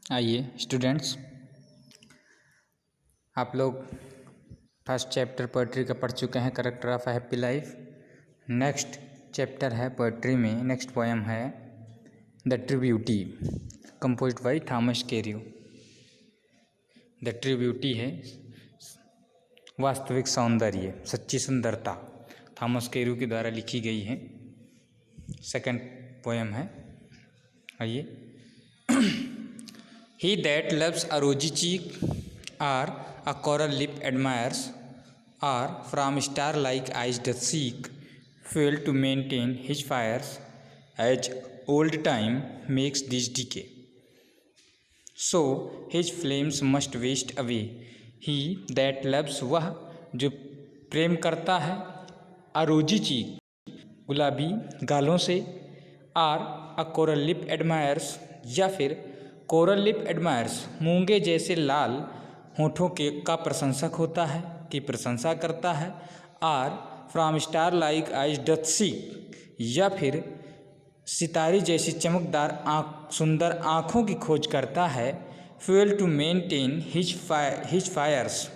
आइए स्टूडेंट्स, आप लोग फर्स्ट चैप्टर पोएट्री का पढ़ चुके हैं, character of a happy life. Next chapter है पोएट्री में, नेक्स्ट पोएम है the true beauty, composed by Thomas Carew. The true beauty है वास्तविक सौंदर्य, सच्ची सुंदरता, थॉमस कैरियो के द्वारा लिखी गई है। सेकंड पोएम है, आइए। He that loves a rosy cheek or a coral lip admires, or from star-like eyes doth seek fuel to maintain his fires, as old time makes these decay. So his flames must waste away. He that loves, वह जो प्रेम करता है, a rosy cheek, गुलाबी गालों से, और a coral lip admires, या फिर कोरल लिप एडमायर्स, मूंगे जैसे लाल होठों के का प्रशंसक होता है, की प्रशंसा करता है, और from star like eyes doth seek, या फिर सितारे जैसी चमकदार सुंदर आँखों की खोज करता है, fuel to maintain his fires,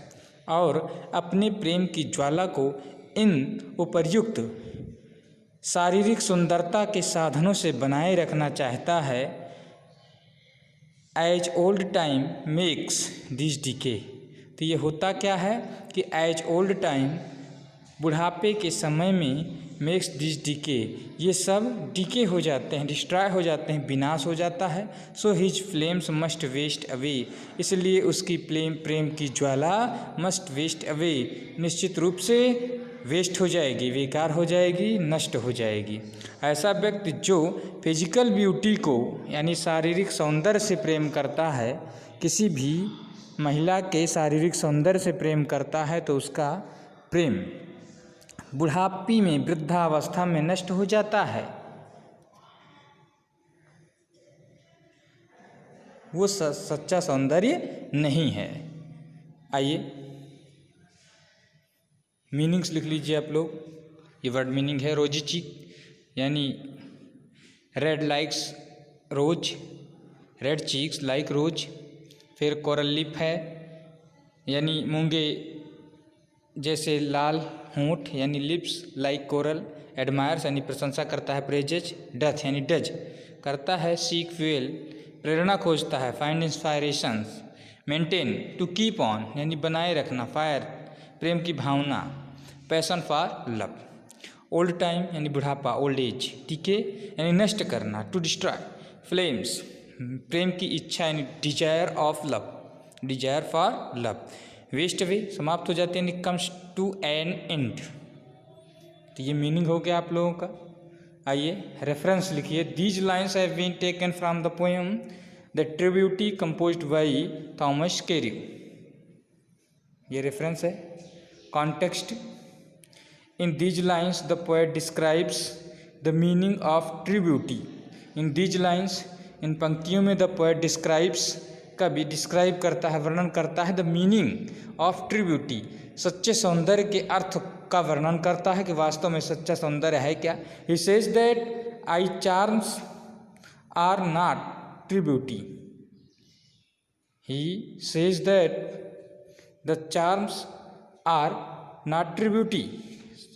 और अपने प्रेम की ज्वाला को इन उपर्युक्त शारीरिक सुंदरता के साधनों से बनाए रखना चाहता है। As old time makes this decay, तो ये होता क्या है कि एज ओल्ड टाइम, बुढ़ापे के समय में, मेक्स दिस डिके, ये सब डिके हो जाते हैं, डिस्ट्रॉय हो जाते हैं, विनाश हो जाता है। So his flames must waste away, इसलिए उसकी प्रेम की ज्वाला मस्ट वेस्ट अवे, निश्चित रूप से वेस्ट हो जाएगी, बेकार हो जाएगी, नष्ट हो जाएगी। ऐसा व्यक्ति जो फिजिकल ब्यूटी को यानी शारीरिक सौंदर्य से प्रेम करता है, किसी भी महिला के शारीरिक सौंदर्य से प्रेम करता है, तो उसका प्रेम बुढ़ापी में, वृद्धावस्था में नष्ट हो जाता है। वो सच्चा सौंदर्य नहीं है। आइए मीनिंग्स लिख लीजिए आप लोग। ये वर्ड मीनिंग है रोजी चीक यानी रेड लाइक्स रोज, रेड चीक्स लाइक रोज। फिर कोरल लिप है यानी मूंगे जैसे लाल होंठ यानी लिप्स लाइक कोरल। एडमायर्स यानी प्रशंसा करता है, प्रेजेज। डथ यानी डज करता है, सीक फ्यूल प्रेरणा खोजता है, find inspirations. Maintain to keep on यानी बनाए रखना, फायर प्रेम की भावना, passion for love. Old time यानी बुढ़ापा, ओल्ड एज। डिके यानी नष्ट करना, टू डिस्ट्रॉय। फ्लेम्स प्रेम की इच्छा यानी desire of love, desire for love. Waste away समाप्त हो जाते हैं, कम्स टू एन एंड। तो ये मीनिंग हो गया आप लोगों का। आइए रेफरेंस लिखिए। These lines have been taken from the poem the true beauty composed by Thomas Carew. ये रेफरेंस है। Context: in these lines the poet describes the meaning of tribute. in these lines, इन पंक्तियों में द पोएट डिस्क्राइब्स का भी describe करता है, वर्णन करता है, द मीनिंग ऑफ ट्रिब्यूटी, सच्चे सौंदर्य के अर्थ का वर्णन करता है कि वास्तव में सच्चा सौंदर्य है क्या। He says that eye charms are not true beauty. He says that the charms are not true beauty.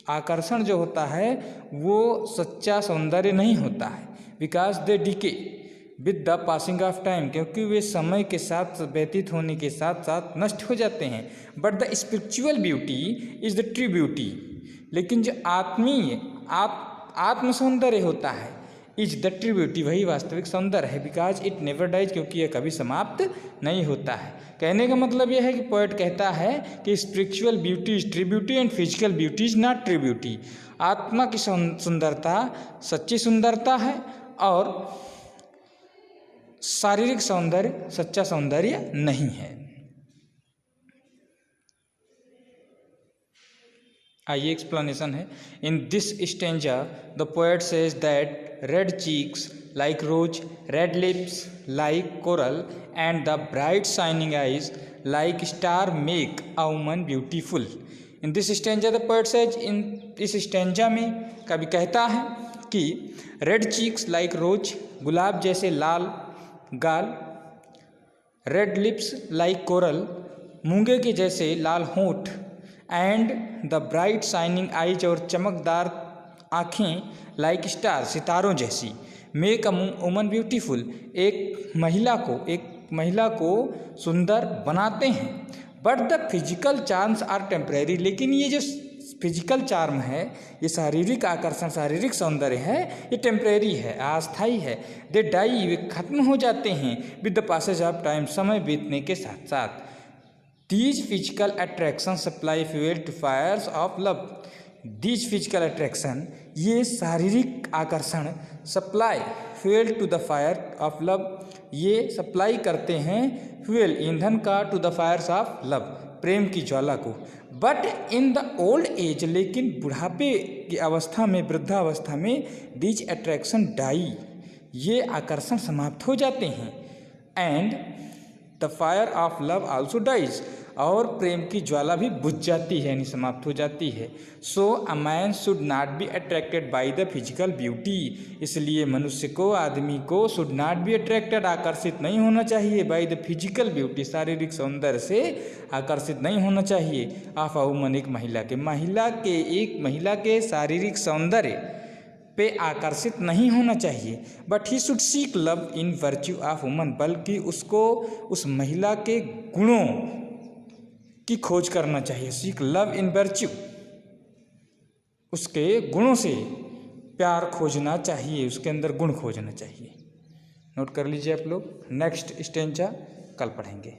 आकर्षण जो होता है वो सच्चा सौंदर्य नहीं होता है। Because they decay with the passing of time, क्योंकि वे समय के साथ व्यतीत होने के साथ साथ नष्ट हो जाते हैं। But the spiritual beauty is the true beauty, लेकिन जो आत्मीय आत्म सौंदर्य होता है, इज द ट्रू ब्यूटी, वही वास्तविक सौंदर्य है। बिकॉज इट नेवर डाइज, क्योंकि यह कभी समाप्त नहीं होता है। कहने का मतलब यह है कि पोएट कहता है कि spiritual beauty is true beauty and physical beauty is not true beauty. आत्मा की सुंदरता सच्ची सुंदरता है और शारीरिक सौंदर्य सच्चा सौंदर्य नहीं है। आइए एक्सप्लेनेशन है। In this stanza the poet says that red cheeks like rose, red lips like coral, and the bright shining eyes like star make a woman beautiful. In this stanza the poet says, in इस stanza में कवि कहता है कि red cheeks like rose, गुलाब जैसे लाल गाल, red lips like coral, मूंगे के जैसे लाल होंठ, and the bright shining eyes, और चमकदार आँखें, लाइक स्टार, सितारों जैसी। मेक अ वुमन ब्यूटीफुल, एक महिला को सुंदर बनाते हैं। But the physical charms are temporary, लेकिन ये जो फिजिकल चार्म है, ये शारीरिक आकर्षण, शारीरिक सौंदर्य है, ये टेम्परेरी है, अस्थायी है। दे डाई, वे खत्म हो जाते हैं with the passage of time, समय बीतने के साथ साथ। These physical attraction supply fuel to fires of love, these physical attraction, ये शारीरिक आकर्षण, supply fuel to the fire of love, ये सप्लाई करते हैं फ्यूल, ईंधन का, to the fires of love, प्रेम की ज्वाला को। But in the old age, लेकिन बुढ़ापे की अवस्था में, वृद्धावस्था में, दीज अट्रैक्शन डाई, ये आकर्षण समाप्त हो जाते हैं। And the fire of love also dies, और प्रेम की ज्वाला भी बुझ जाती है, यानी समाप्त हो जाती है। So a man should not be attracted by the physical beauty, इसलिए मनुष्य को, आदमी को, शुड नॉट बी अट्रैक्टेड, आकर्षित नहीं होना चाहिए, बाय द फिजिकल ब्यूटी, शारीरिक सौंदर्य से आकर्षित नहीं होना चाहिए, ऑफ अ वुमन, एक महिला के शारीरिक सौंदर्य पे आकर्षित नहीं होना चाहिए। But he should seek love in virtue of woman, बल्कि उसको उस महिला के गुणों की खोज करना चाहिए। सीक लव इन वर्च्यू, उसके गुणों से प्यार खोजना चाहिए, उसके अंदर गुण खोजना चाहिए। नोट कर लीजिए आप लोग। नेक्स्ट स्टेंजा कल पढ़ेंगे।